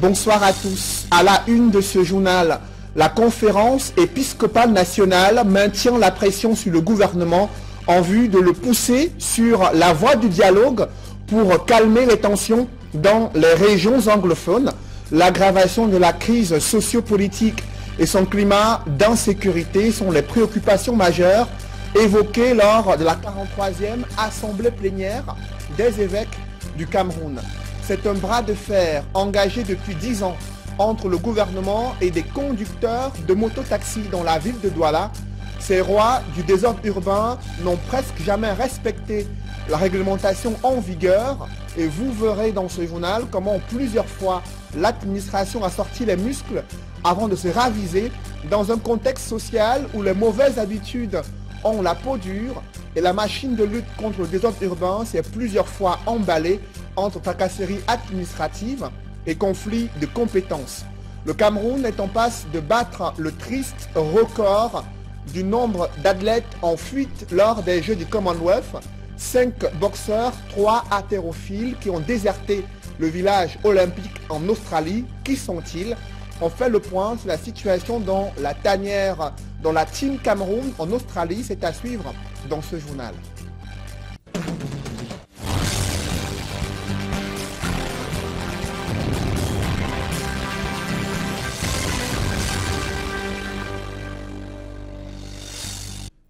Bonsoir à tous. À la une de ce journal, la conférence épiscopale nationale maintient la pression sur le gouvernement en vue de le pousser sur la voie du dialogue pour calmer les tensions dans les régions anglophones. L'aggravation de la crise sociopolitique et son climat d'insécurité sont les préoccupations majeures évoquées lors de la 43e Assemblée plénière des évêques du Cameroun. C'est un bras de fer engagé depuis 10 ans entre le gouvernement et des conducteurs de mototaxis dans la ville de Douala. Ces rois du désordre urbain n'ont presque jamais respecté la réglementation en vigueur et vous verrez dans ce journal comment plusieurs fois l'administration a sorti les muscles avant de se raviser dans un contexte social où les mauvaises habitudes ont la peau dure et la machine de lutte contre le désordre urbain s'est plusieurs fois emballée entre tracasseries administratives et conflits de compétences. Le Cameroun est en passe de battre le triste record du nombre d'athlètes en fuite lors des Jeux du Commonwealth. 5 boxeurs, 3 haltérophiles qui ont déserté le village olympique en Australie. Qui sont-ils? On fait le point sur la situation dans la tanière, dans la Team Cameroun en Australie. C'est à suivre dans ce journal.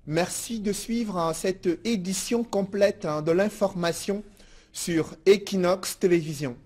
Merci de suivre cette édition complète de l'information sur Equinox Télévision.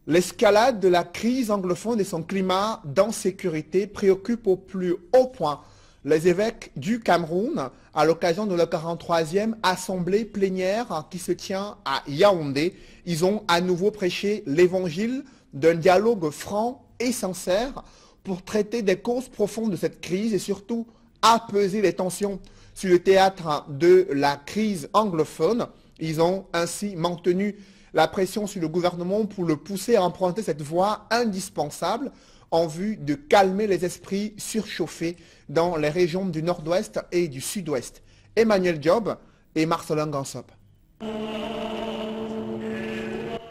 L'escalade de la crise anglophone et son climat d'insécurité préoccupe au plus haut point les évêques du Cameroun à l'occasion de la 43e Assemblée plénière qui se tient à Yaoundé. Ils ont à nouveau prêché l'évangile d'un dialogue franc et sincère pour traiter des causes profondes de cette crise et surtout apaiser les tensions sur le théâtre de la crise anglophone. Ils ont ainsi maintenu la pression sur le gouvernement pour le pousser à emprunter cette voie indispensable en vue de calmer les esprits surchauffés dans les régions du nord-ouest et du sud-ouest. Emmanuel Diop et Marcelin Gansop.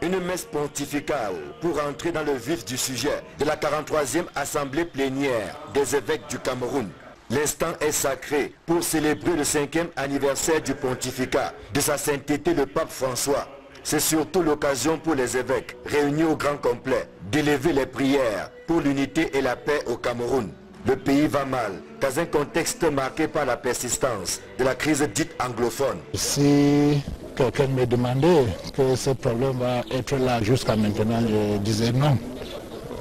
Une messe pontificale pour entrer dans le vif du sujet de la 43e Assemblée plénière des évêques du Cameroun. L'instant est sacré pour célébrer le 5e anniversaire du pontificat de sa sainteté le pape François. C'est surtout l'occasion pour les évêques réunis au grand complet d'élever les prières pour l'unité et la paix au Cameroun. Le pays va mal dans un contexte marqué par la persistance de la crise dite anglophone. Si quelqu'un me demandait que ce problème va être là jusqu'à maintenant, je disais non.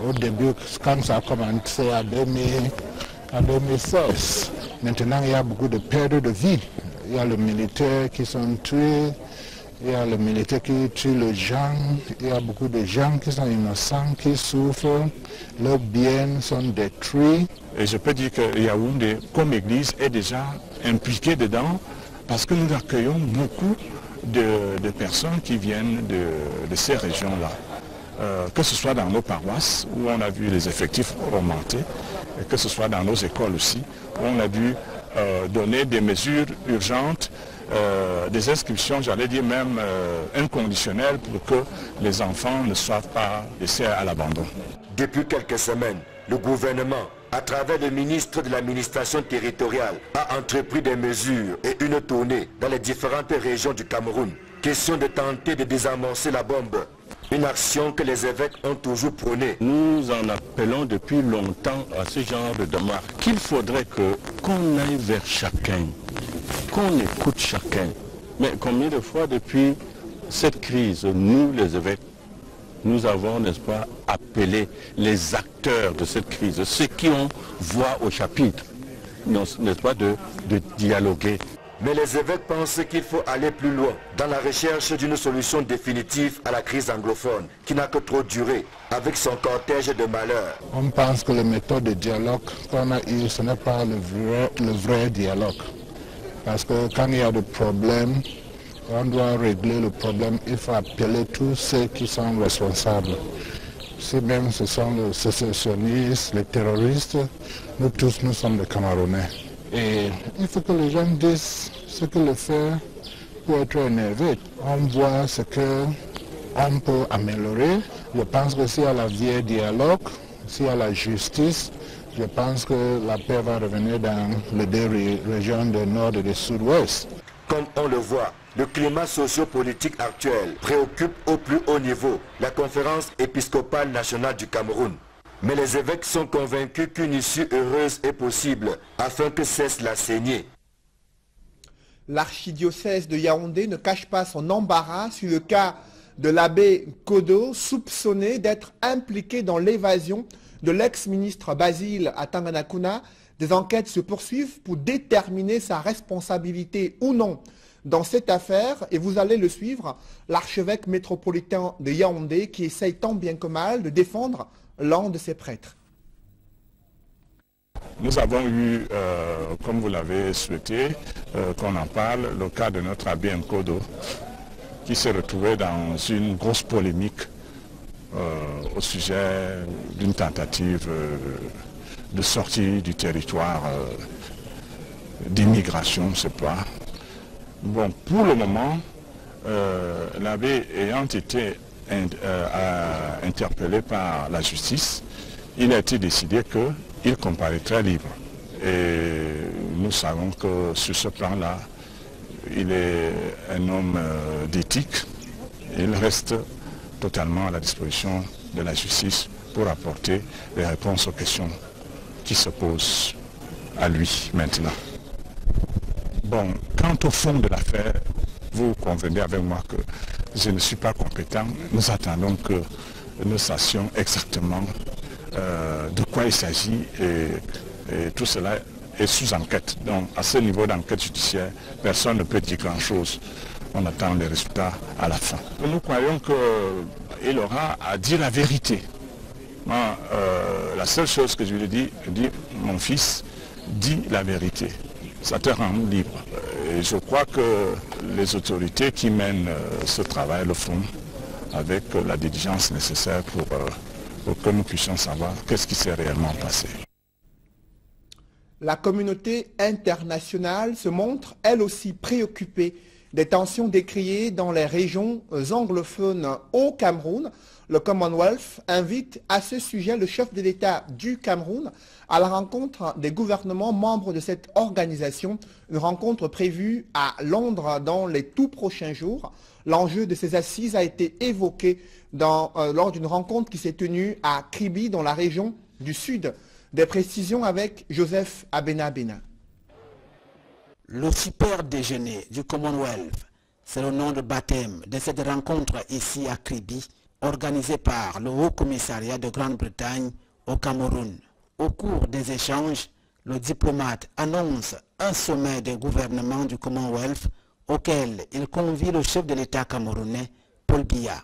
Au début, quand ça a commencé en 2016, maintenant il y a beaucoup de pertes de vie. Il y a les militaires qui sont tués, il y a les militaires qui tuent les gens, il y a beaucoup de gens qui sont innocents, qui souffrent, leurs biens sont détruits. Et je peux dire que Yaoundé, comme église, est déjà impliquée dedans parce que nous accueillons beaucoup de personnes qui viennent de ces régions-là. Que ce soit dans nos paroisses, où on a vu les effectifs augmenter, et que ce soit dans nos écoles aussi, où on a dû donner des mesures urgentes, des inscriptions, j'allais dire même inconditionnelles, pour que les enfants ne soient pas laissés à l'abandon. Depuis quelques semaines, le gouvernement, à travers le ministre de l'administration territoriale, a entrepris des mesures et une tournée dans les différentes régions du Cameroun. Question de tenter de désamorcer la bombe. Une action que les évêques ont toujours prônée. Nous en appelons depuis longtemps à ce genre de démarche qu'il faudrait qu'on aille vers chacun, qu'on écoute chacun. Mais combien de fois depuis cette crise, nous les évêques, nous avons, n'est-ce pas, appelé les acteurs de cette crise, ceux qui ont voix au chapitre, n'est-ce pas, de dialoguer. Mais les évêques pensent qu'il faut aller plus loin dans la recherche d'une solution définitive à la crise anglophone qui n'a que trop duré avec son cortège de malheurs. On pense que les méthodes de dialogue qu'on a eues, ce n'est pas le vrai dialogue. Parce que quand il y a des problèmes, on doit régler le problème, il faut appeler tous ceux qui sont responsables. Si même ce sont les sécessionnistes, les terroristes, nous tous, nous sommes des Camerounais. Et il faut que les gens disent ce que le faire pour être un évêque. On voit ce qu'on peut améliorer Je pense que s'il y a la vieille dialogue, s'il y a la justice, je pense que la paix va revenir dans les deux régions du nord et du sud-ouest. Comme on le voit, le climat socio-politique actuel préoccupe au plus haut niveau la conférence épiscopale nationale du Cameroun. Mais les évêques sont convaincus qu'une issue heureuse est possible afin que cesse la saignée. L'archidiocèse de Yaoundé ne cache pas son embarras sur le cas de l'abbé Kodo, soupçonné d'être impliqué dans l'évasion de l'ex-ministre Basile à Tanganakuna. Des enquêtes se poursuivent pour déterminer sa responsabilité ou non dans cette affaire, et vous allez le suivre, l'archevêque métropolitain de Yaoundé qui essaye tant bien que mal de défendre l'un de ses prêtres. Nous avons eu, comme vous l'avez souhaité, qu'on en parle, le cas de notre abbé Nkodo, qui s'est retrouvé dans une grosse polémique au sujet d'une tentative de sortie du territoire d'immigration, je ne sais pas. Bon, pour le moment, l'abbé ayant été interpellé par la justice, il a été décidé qu'il comparaîtrait libre. Et nous savons que sur ce plan-là, il est un homme d'éthique. Il reste totalement à la disposition de la justice pour apporter les réponses aux questions qui se posent à lui maintenant. Bon, quant au fond de l'affaire, vous convenez avec moi que je ne suis pas compétent. Nous attendons que nous sachions exactement de quoi il s'agit et tout cela est sous enquête. Donc à ce niveau d'enquête judiciaire, personne ne peut dire grand-chose. On attend les résultats à la fin. Nous croyons qu'il aura à dire la vérité. Moi, la seule chose que je lui ai dit, mon fils, dis la vérité. Ça te rend libre. Et je crois que les autorités qui mènent ce travail le font avec la diligence nécessaire pour que nous puissions savoir qu'est-ce qui s'est réellement passé. La communauté internationale se montre elle aussi préoccupée des tensions décriées dans les régions anglophones au Cameroun. Le Commonwealth invite à ce sujet le chef de l'État du Cameroun à la rencontre des gouvernements membres de cette organisation, une rencontre prévue à Londres dans les tout prochains jours. L'enjeu de ces assises a été évoqué lors d'une rencontre qui s'est tenue à Kribi dans la région du Sud. Des précisions avec Joseph Abena-Bena. Le super déjeuner du Commonwealth, c'est le nom de baptême de cette rencontre ici à Kribi, organisée par le Haut Commissariat de Grande-Bretagne au Cameroun. Au cours des échanges, le diplomate annonce un sommet des gouvernements du Commonwealth auquel il convie le chef de l'État camerounais, Paul Biya.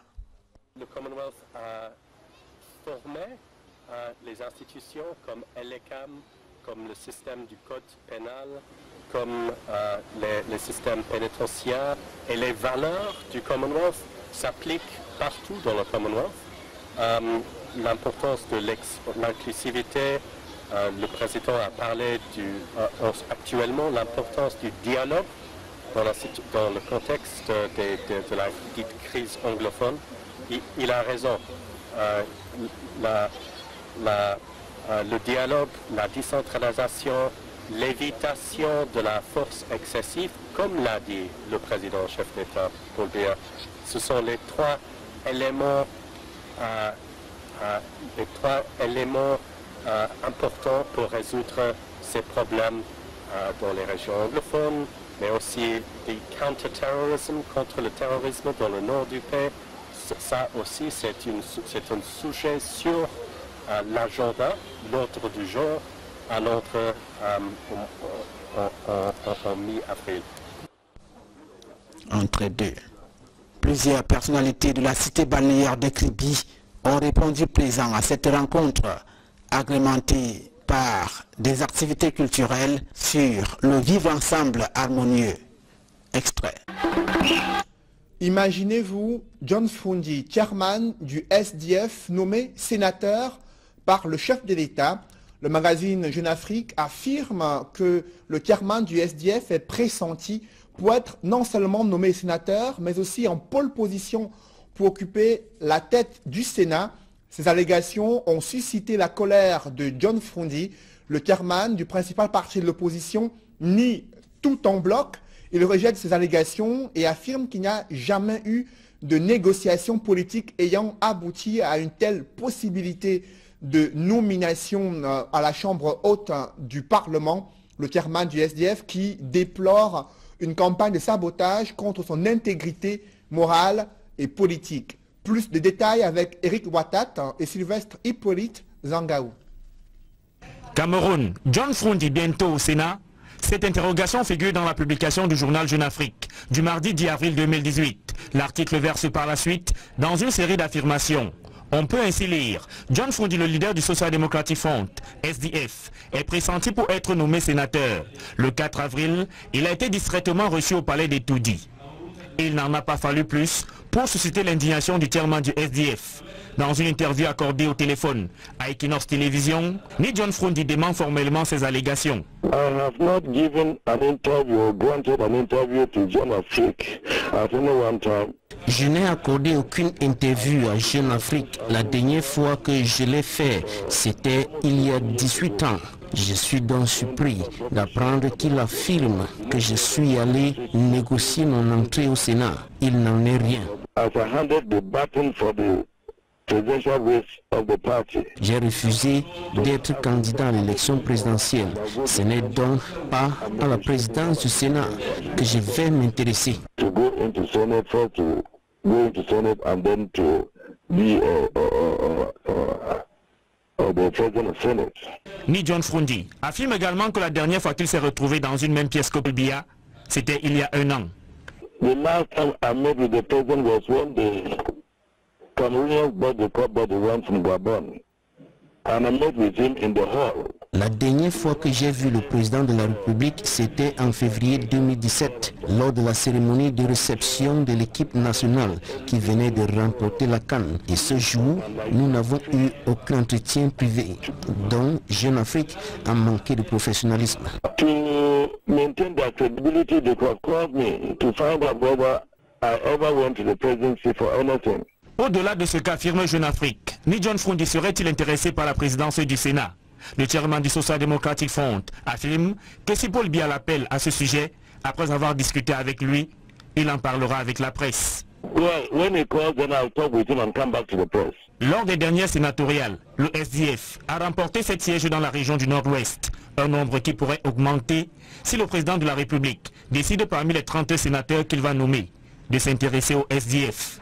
Le Commonwealth a formé les institutions comme l'ECAM, comme le système du code pénal, comme les systèmes pénitentiaires, et les valeurs du Commonwealth s'appliquent partout dans le Commonwealth. L'importance de l'inclusivité, le président a parlé actuellement l'importance du dialogue dans le contexte de la dite crise anglophone. Il a raison. Le dialogue, la décentralisation, l'évitation de la force excessive, comme l'a dit le président chef d'État Paul Biya, ce sont les trois éléments importants pour résoudre ces problèmes dans les régions anglophones, mais aussi du counter-terrorisme, contre le terrorisme dans le nord du pays. Ça aussi, c'est un sujet sur l'agenda, l'ordre du jour, à notre en mi-avril. Entre deux, plusieurs personnalités de la cité balnéaire de Kribi ont répondu présents à cette rencontre, agrémentée par des activités culturelles sur le vivre ensemble harmonieux. Extrait. Imaginez-vous John Fundi, chairman du SDF, nommé sénateur par le chef de l'État. Le magazine Jeune Afrique affirme que le chairman du SDF est pressenti pour être non seulement nommé sénateur, mais aussi en pole position pour occuper la tête du Sénat. Ces allégations ont suscité la colère de John Frondi, le chairman du principal parti de l'opposition, nie tout en bloc. Il rejette ces allégations et affirme qu'il n'y a jamais eu de négociations politiques ayant abouti à une telle possibilité de nomination à la Chambre haute du Parlement. Le chairman du SDF qui déplore une campagne de sabotage contre son intégrité morale et politique. Plus de détails avec Eric Watat et Sylvestre Hippolyte Zangaou. Cameroun, John Frondi bientôt au Sénat. Cette interrogation figure dans la publication du journal Jeune Afrique du mardi 10 avril 2018. L'article verse par la suite dans une série d'affirmations. On peut ainsi lire, John Frondi, le leader du Social Democratic Front, SDF, est pressenti pour être nommé sénateur. Le 4 avril, il a été discrètement reçu au palais des Toudi. Il n'en a pas fallu plus pour susciter l'indignation du chairman du SDF. Dans une interview accordée au téléphone à Equinox Télévision, ni John Frondi dément formellement ces allégations. I have not given an interview, granted an interview to Jeune Afrique at any one time. Je n'ai accordé aucune interview à Jeune Afrique. La dernière fois que je l'ai fait, c'était il y a 18 ans. Je suis donc surpris d'apprendre qu'il affirme que je suis allé négocier mon entrée au Sénat. Il n'en est rien. J'ai refusé d'être candidat à l'élection présidentielle. Ce n'est donc pas à la présidence du Sénat que je vais m'intéresser. Ni John Frondi affirme également que la dernière fois qu'il s'est retrouvé dans une même pièce que Biya, c'était il y a 1 an. The last time I met with the president was when the Cameroonians bought the cup by the one from Gabon. And I met with him in the hall. La dernière fois que j'ai vu le président de la République, c'était en février 2017, lors de la cérémonie de réception de l'équipe nationale qui venait de remporter la CAN. Et ce jour, nous n'avons eu aucun entretien privé, dont Jeune Afrique a manqué de professionnalisme. To maintain that credibility, they could call me to find out whether I ever went to the presidency for anything. Au-delà de ce qu'affirme Jeune Afrique, ni John Frondi serait-il intéressé par la présidence du Sénat? Le chairman du Social Democratic Front affirme que si Paul Biya l'appelle à ce sujet, après avoir discuté avec lui, il en parlera avec la presse. Lors des dernières sénatoriales, le SDF a remporté 7 sièges dans la région du Nord-Ouest, un nombre qui pourrait augmenter si le président de la République décide parmi les 30 sénateurs qu'il va nommer de s'intéresser au SDF.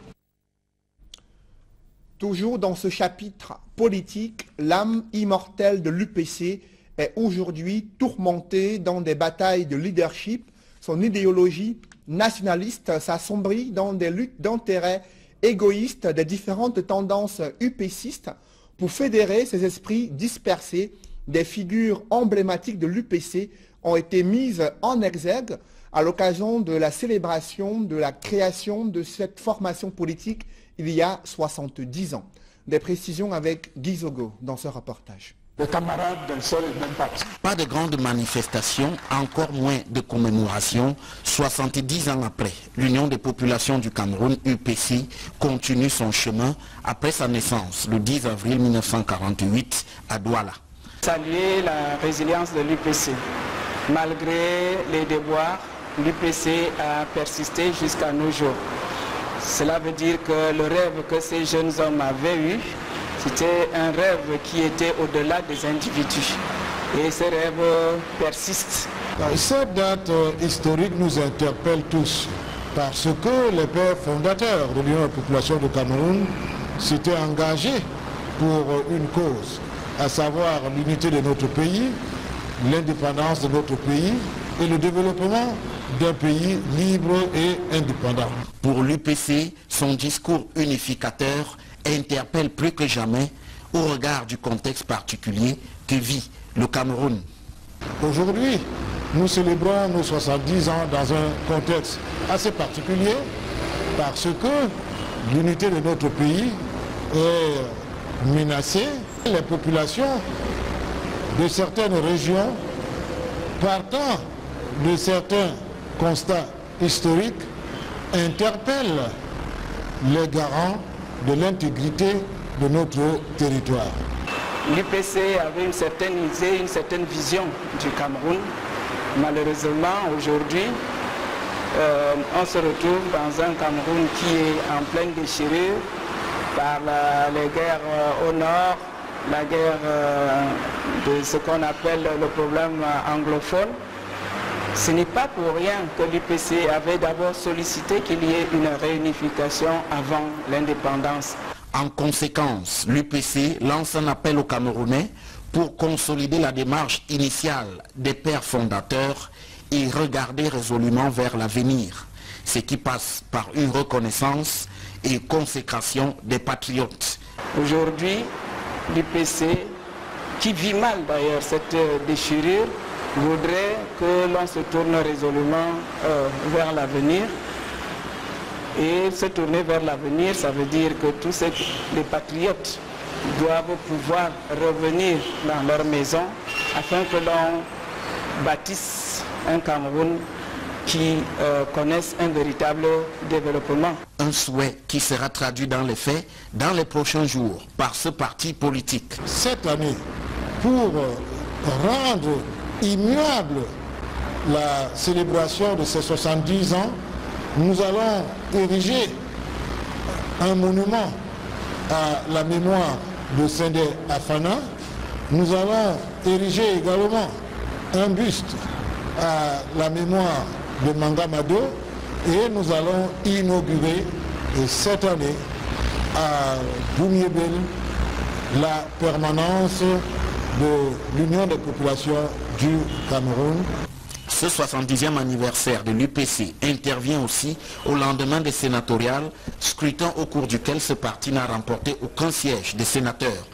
Toujours dans ce chapitre politique, l'âme immortelle de l'UPC est aujourd'hui tourmentée dans des batailles de leadership. Son idéologie nationaliste s'assombrit dans des luttes d'intérêts égoïstes des différentes tendances UPCistes pour fédérer ces esprits dispersés. Des figures emblématiques de l'UPC ont été mises en exergue à l'occasion de la célébration de la création de cette formation politique il y a 70 ans. Des précisions avec Guy Zogo dans ce reportage. Pas de grandes manifestations, encore moins de commémorations. 70 ans après, l'Union des populations du Cameroun, UPC, continue son chemin après sa naissance, le 10 avril 1948, à Douala. Saluer la résilience de l'UPC. Malgré les déboires, l'UPC a persisté jusqu'à nos jours. Cela veut dire que le rêve que ces jeunes hommes avaient eu, c'était un rêve qui était au-delà des individus. Et ce rêve persiste. Cette date historique nous interpelle tous parce que les pères fondateurs de l'Union des populations du Cameroun s'étaient engagés pour une cause, à savoir l'unité de notre pays, l'indépendance de notre pays et le développement d'un pays libre et indépendant. Pour l'UPC, son discours unificateur interpelle plus que jamais au regard du contexte particulier que vit le Cameroun. Aujourd'hui, nous célébrons nos 70 ans dans un contexte assez particulier parce que l'unité de notre pays est menacée. Les populations de certaines régions, partant de certains constats historiques, interpellent les garants de l'intégrité de notre territoire. L'UPC avait une certaine idée, une certaine vision du Cameroun. Malheureusement, aujourd'hui, on se retrouve dans un Cameroun qui est en pleine déchirure par les guerres au nord, la guerre de ce qu'on appelle le problème anglophone. Ce n'est pas pour rien que l'UPC avait d'abord sollicité qu'il y ait une réunification avant l'indépendance. En conséquence, l'UPC lance un appel aux Camerounais pour consolider la démarche initiale des pères fondateurs et regarder résolument vers l'avenir, ce qui passe par une reconnaissance et consécration des patriotes. Aujourd'hui, l'UPC, qui vit mal d'ailleurs cette déchirure, voudrait que l'on se tourne résolument vers l'avenir. Et se tourner vers l'avenir, ça veut dire que tous les patriotes doivent pouvoir revenir dans leur maison afin que l'on bâtisse un Cameroun qui connaisse un véritable développement. Un souhait qui sera traduit dans les faits dans les prochains jours par ce parti politique. Cette année, pour rendre immuable la célébration de ces 70 ans, nous allons ériger un monument à la mémoire de Sendé Afana. Nous allons ériger également un buste à la mémoire de Manga Mado et nous allons inaugurer cette année à Boumiébel la permanence de l'Union des populations du Cameroun. Ce 70e anniversaire de l'UPC intervient aussi au lendemain des sénatoriales, scrutin au cours duquel ce parti n'a remporté aucun siège de sénateur.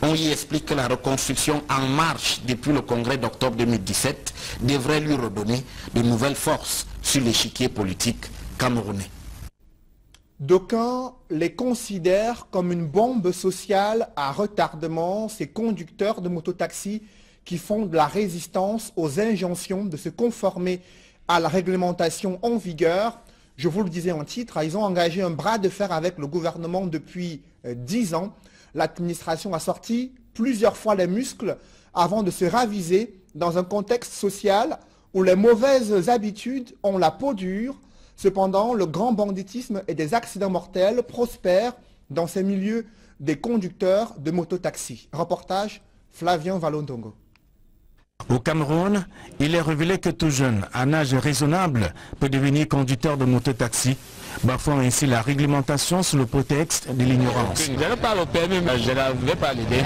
On y explique que la reconstruction en marche depuis le congrès d'octobre 2017 devrait lui redonner de nouvelles forces sur l'échiquier politique camerounais. D'aucuns les considèrent comme une bombe sociale à retardement, ces conducteurs de mototaxis qui font de la résistance aux injonctions de se conformer à la réglementation en vigueur. Je vous le disais en titre, ils ont engagé un bras de fer avec le gouvernement depuis 10 ans. L'administration a sorti plusieurs fois les muscles avant de se raviser dans un contexte social où les mauvaises habitudes ont la peau dure. Cependant, le grand banditisme et des accidents mortels prospèrent dans ces milieux des conducteurs de mototaxis. Reportage Flavien Valondongo. Au Cameroun, il est révélé que tout jeune, à un âge raisonnable, peut devenir conducteur de mototaxi, bafouant ainsi la réglementation sous le prétexte de l'ignorance. Je ne parle au permis, mais je n'avais pas l'idée.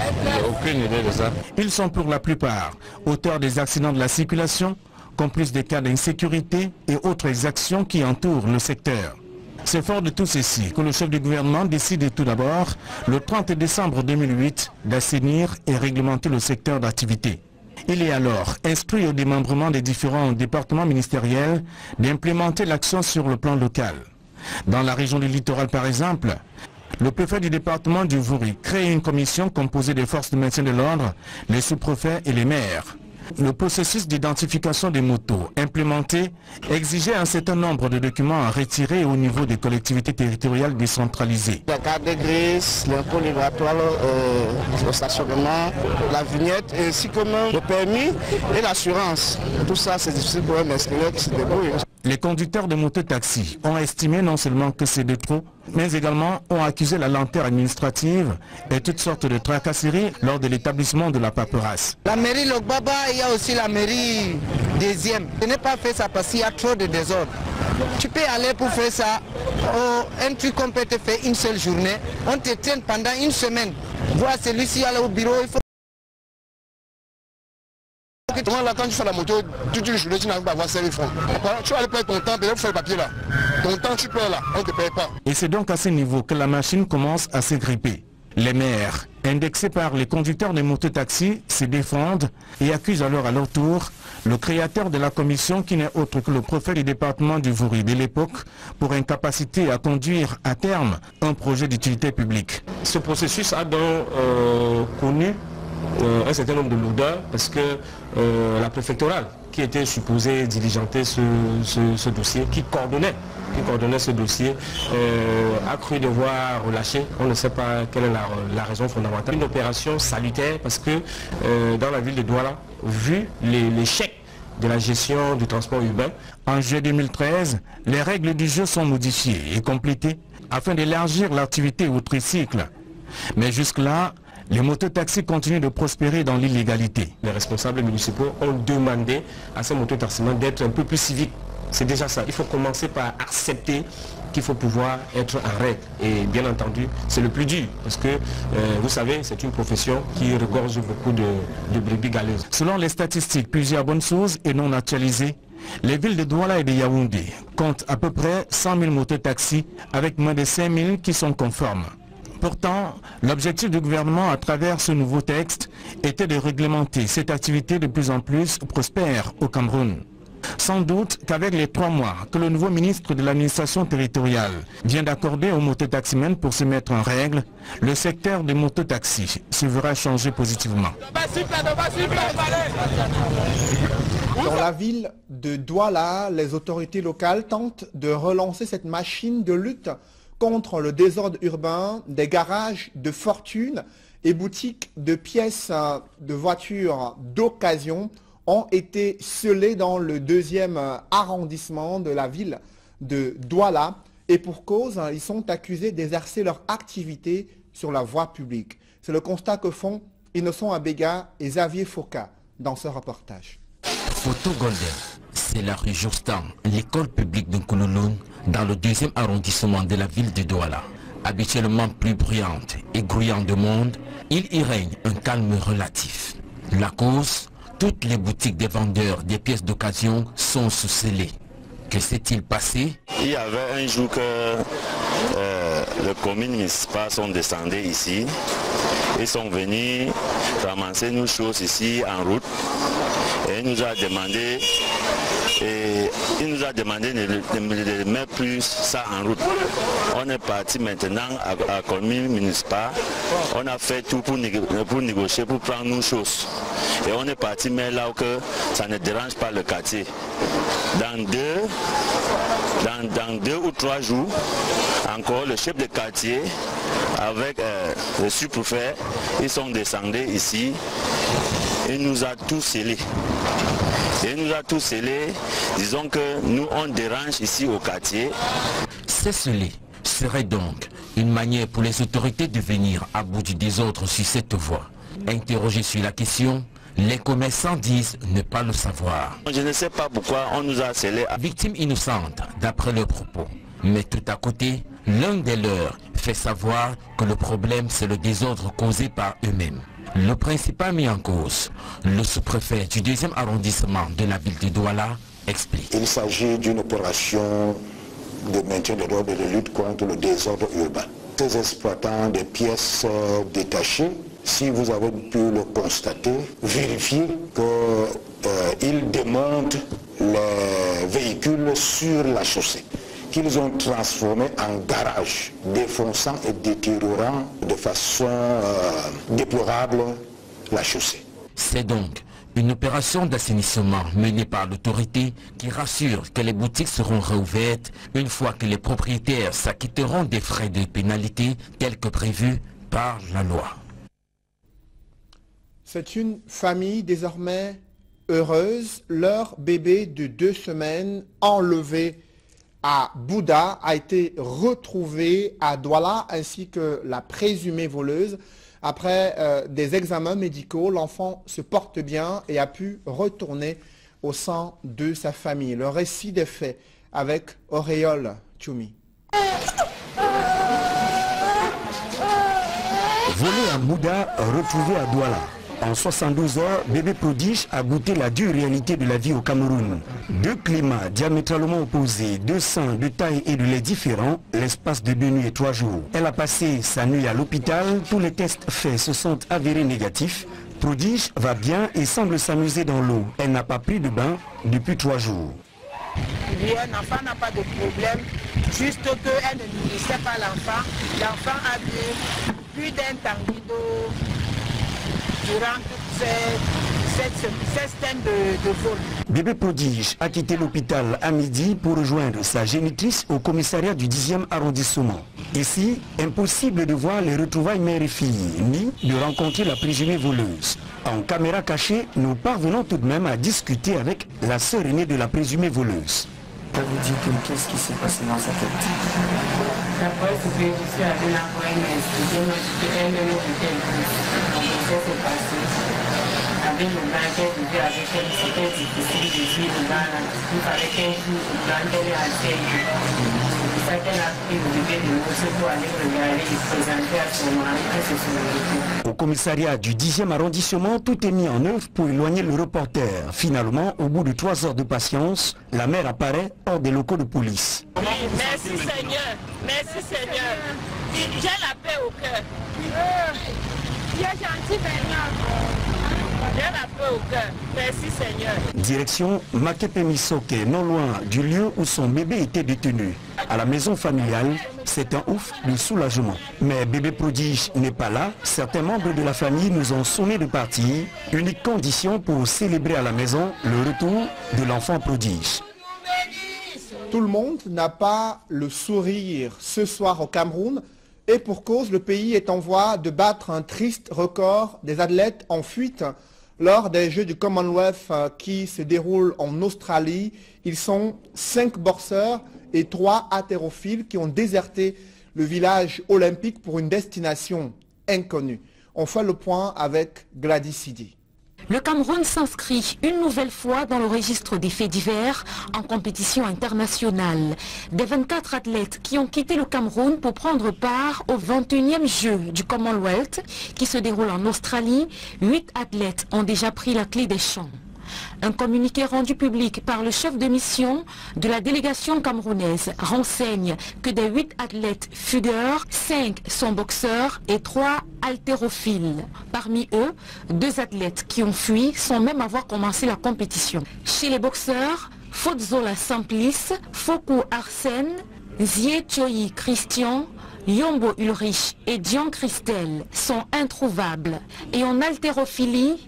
Aucune idée de ça. Ils sont pour la plupart auteurs des accidents de la circulation, complices des cas d'insécurité et autres exactions qui entourent le secteur. C'est fort de tout ceci que le chef du gouvernement décide tout d'abord, le 30 décembre 2008, d'assainir et réglementer le secteur d'activité. Il est alors instruit au démembrement des différents départements ministériels d'implémenter l'action sur le plan local. Dans la région du littoral par exemple, le préfet du département du Vouri crée une commission composée des forces de maintien de l'ordre, les sous-préfets et les maires. Le processus d'identification des motos implémenté exigeait un certain nombre de documents à retirer au niveau des collectivités territoriales décentralisées. La carte de grise, l'impôt libératoire, le stationnement, la vignette, ainsi que même le permis et l'assurance. Tout ça, c'est difficile pour un escalade qui se débrouille. Les conducteurs de mototaxis ont estimé non seulement que c'est de trop, mais également ont accusé la lenteur administrative et toutes sortes de tracasseries lors de l'établissement de la paperasse. La mairie Logbaba, il y a aussi la mairie deuxième. Je n'ai pas fait ça parce qu'il y a trop de désordre. Tu peux aller pour faire ça, un truc qu'on peut te faire une seule journée, on te tient pendant une semaine. Voir celui-ci aller au bureau, il faut... Là, quand tu fais la moto, toute une journée, tu n'arrives pas à avoir 5 000 francs. Tu vas aller payer ton temps, peut-être faire le papier là. Ton temps, tu perds là, on ne te paye pas. Et c'est donc à ce niveau que la machine commence à se gripper. Les maires, indexés par les conducteurs de mototaxis, se défendent et accusent alors à leur tour le créateur de la commission qui n'est autre que le préfet du département du Vouri de l'époque pour incapacité à conduire à terme un projet d'utilité publique. Ce processus a donc connu un certain nombre de lourdeurs parce que la préfectorale qui était supposée diligenter ce dossier, qui coordonnait qui coordonnait ce dossier, a cru devoir relâcher. On ne sait pas quelle est la raison fondamentale. Une opération salutaire parce que dans la ville de Douala, vu l'échec de la gestion du transport urbain. En juillet 2013, les règles du jeu sont modifiées et complétées afin d'élargir l'activité au tricycle. Mais jusque-là, les mototaxis continuent de prospérer dans l'illégalité. Les responsables municipaux ont demandé à ces mototaximans d'être un peu plus civiques. C'est déjà ça. Il faut commencer par accepter qu'il faut pouvoir être en règle. Et bien entendu, c'est le plus dur. Parce que, vous savez, c'est une profession qui regorge beaucoup de brebis galeuses. Selon les statistiques, plusieurs bonnes sources et non actualisées, les villes de Douala et de Yaoundé comptent à peu près 100 000 mototaxis avec moins de 5 000 qui sont conformes. Pourtant, l'objectif du gouvernement à travers ce nouveau texte était de réglementer cette activité de plus en plus prospère au Cameroun. Sans doute qu'avec les 3 mois que le nouveau ministre de l'administration territoriale vient d'accorder aux mototaximens pour se mettre en règle, le secteur des mototaxis se verra changer positivement. Dans la ville de Douala, les autorités locales tentent de relancer cette machine de lutte contre le désordre urbain. Des garages de fortune et boutiques de pièces de voitures d'occasion ont été scellés dans le 2e arrondissement de la ville de Douala. Et pour cause, ils sont accusés d'exercer leur activité sur la voie publique. C'est le constat que font Innocent Abega et Xavier Foka dans ce reportage. Photo Golden, c'est la rue Joustan, l'école publique de Nkoulouloun, dans le 2e arrondissement de la ville de Douala. Habituellement plus bruyante et grouillante de monde, il y règne un calme relatif. La cause, toutes les boutiques des vendeurs des pièces d'occasion sont sous-scellées. Que s'est-il passé? Il y avait un jour que les communes municipales sont descendues ici. Ils sont venus ramasser nos choses ici en route. Et il nous a demandé de ne mettre plus ça en route. On est parti maintenant à la commune municipale. On a fait tout pour négocier, pour prendre nos choses. Et on est parti, mais là où ça ne dérange pas le quartier. Dans 2 ou 3 jours, encore le chef de quartier avec le sous-préfet, ils sont descendus ici. Il nous a tous scellés. Disons que nous on dérange ici au quartier. Ces scellés serait donc une manière pour les autorités de venir à bout du désordre sur cette voie. Interrogés sur la question, les commerçants disent ne pas le savoir. Je ne sais pas pourquoi on nous a scellés. Victime innocente d'après leurs propos. Mais tout à côté, l'un des leurs fait savoir que le problème c'est le désordre causé par eux-mêmes. Le principal mis en cause, le sous-préfet du 2e arrondissement de la ville de Douala, explique. Il s'agit d'une opération de maintien de l'ordre et de lutte contre le désordre urbain. Ces exploitants des pièces détachées, si vous avez pu le constater, vérifiez qu'ils demandent les véhicules sur la chaussée, qu'ils ont transformé en garage, défonçant et détériorant de façon déplorable la chaussée. C'est donc une opération d'assainissement menée par l'autorité qui rassure que les boutiques seront réouvertes une fois que les propriétaires s'acquitteront des frais de pénalité tels que prévus par la loi. C'est une famille désormais heureuse. Leur bébé de 2 semaines enlevé à Bouddha a été retrouvé à Douala ainsi que la présumée voleuse. Après des examens médicaux, l'enfant se porte bien et a pu retourner au sein de sa famille. Le récit des faits avec Auréole Tchoumi. Volé à Bouddha, retrouvé à Douala. En 72 heures, bébé prodige a goûté la dure réalité de la vie au Cameroun. 2 climats diamétralement opposés, 2 seins de taille et de lait différents, l'espace de 2 nuits et 3 jours. Elle a passé sa nuit à l'hôpital, tous les tests faits se sont avérés négatifs. Prodige va bien et semble s'amuser dans l'eau. Elle n'a pas pris de bain depuis 3 jours. L'enfant n'a pas de problème, juste qu'elle ne nourrissait pas l'enfant. L'enfant a bu plus d'un tanguy d'eau durant toute système de vol. Bébé prodige a quitté l'hôpital à midi pour rejoindre sa génitrice au commissariat du 10e arrondissement. Ici, impossible de voir les retrouvailles mère et fille, ni de rencontrer la présumée voleuse. En caméra cachée, nous parvenons tout de même à discuter avec la sœur aînée de la présumée voleuse. Ça vous dit qu'est-ce qui s'est passé dans sa tête? Après, ce que je suis allée là pour elle m'expliquer, mais elle me dit donc ça s'est passé. Avec le bain qu'elle vivait avec elle, c'était difficile de vivre le bain là. Il fallait qu'elle joue le bain qu'elle est assez. C'est ça qu'elle a pris le bébé de l'autre pour aller regarder et présenter à son mari que c'est son bébé. Au commissariat du 10e arrondissement, tout est mis en œuvre pour éloigner le reporter. Finalement, au bout de 3 heures de patience, la mère apparaît hors des locaux de police. Merci Seigneur, merci Seigneur. J'ai la paix au cœur. Tu es gentil Seigneur. J'ai la paix au cœur. Merci Seigneur. Direction Makepe Misoke, non loin du lieu où son bébé était détenu. À la maison familiale, c'est un ouf de soulagement. Mais bébé prodige n'est pas là. Certains membres de la famille nous ont sommé de partir. Unique condition pour célébrer à la maison le retour de l'enfant prodige. Tout le monde n'a pas le sourire ce soir au Cameroun. Et pour cause, le pays est en voie de battre un triste record des athlètes en fuite lors des Jeux du Commonwealth qui se déroulent en Australie. Ils sont 5 boxeurs et 3 haltérophiles qui ont déserté le village olympique pour une destination inconnue. On fait le point avec Gladys Sidi. Le Cameroun s'inscrit une nouvelle fois dans le registre des faits divers en compétition internationale. Des 24 athlètes qui ont quitté le Cameroun pour prendre part au 21e jeu du Commonwealth qui se déroule en Australie, 8 athlètes ont déjà pris la clé des champs. Un communiqué rendu public par le chef de mission de la délégation camerounaise renseigne que des 8 athlètes fugueurs, 5 sont boxeurs et 3 haltérophiles. Parmi eux, 2 athlètes qui ont fui sans même avoir commencé la compétition. Chez les boxeurs, Fotzola Simplice, Fokou Arsène, Zie Choi Christian, Yombo Ulrich et Dian Christelle sont introuvables. Et en haltérophilie,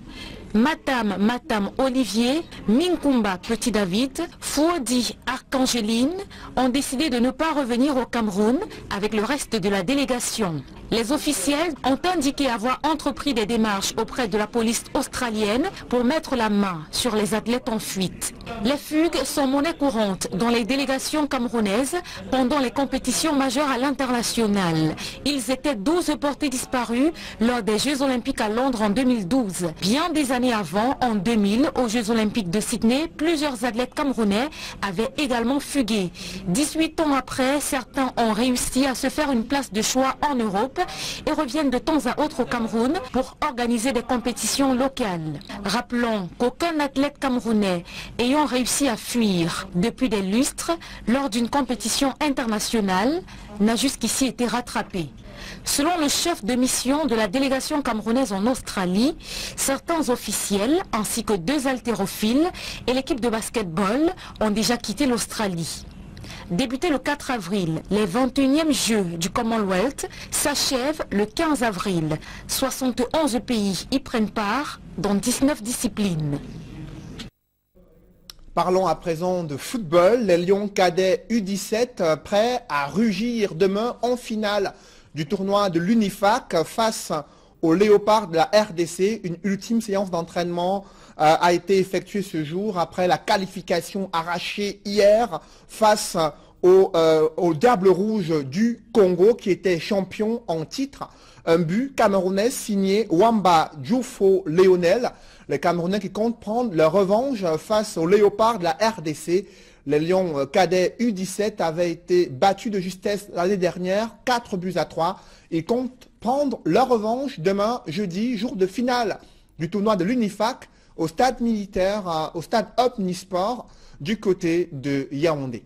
Matam Olivier, Minkumba Petit David, Fouodi Arcangéline ont décidé de ne pas revenir au Cameroun avec le reste de la délégation. Les officiels ont indiqué avoir entrepris des démarches auprès de la police australienne pour mettre la main sur les athlètes en fuite. Les fugues sont monnaie courante dans les délégations camerounaises pendant les compétitions majeures à l'international. Ils étaient 12 portés disparus lors des Jeux Olympiques à Londres en 2012. Bien des années avant, en 2000, aux Jeux Olympiques de Sydney, plusieurs athlètes camerounais avaient également fugué. 18 ans après, certains ont réussi à se faire une place de choix en Europe et reviennent de temps à autre au Cameroun pour organiser des compétitions locales. Rappelons qu'aucun athlète camerounais ayant réussi à fuir depuis des lustres lors d'une compétition internationale n'a jusqu'ici été rattrapé. Selon le chef de mission de la délégation camerounaise en Australie, certains officiels ainsi que 2 haltérophiles et l'équipe de basketball ont déjà quitté l'Australie. Débutés le 4 avril, les 21e Jeux du Commonwealth s'achèvent le 15 avril. 71 pays y prennent part dans 19 disciplines. Parlons à présent de football. Les Lions cadets U17 prêts à rugir demain en finale du tournoi de l'UNIFAC face aux Léopards de la RDC. Une ultime séance d'entraînement a été effectuée ce jour après la qualification arrachée hier face au Diable Rouge du Congo qui était champion en titre. Un but camerounais signé Wamba Djoufo Léonel. Les Camerounais qui comptent prendre leur revanche face aux Léopards de la RDC. Les Lions cadets U17 avaient été battus de justesse l'année dernière, 4-3. Ils comptent prendre leur revanche demain, jeudi, jour de finale du tournoi de l'UNIFAC au stade militaire, au stade Omnisport du côté de Yaoundé.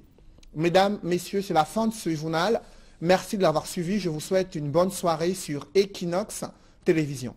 Mesdames, messieurs, c'est la fin de ce journal. Merci de l'avoir suivi. Je vous souhaite une bonne soirée sur Equinox Télévision.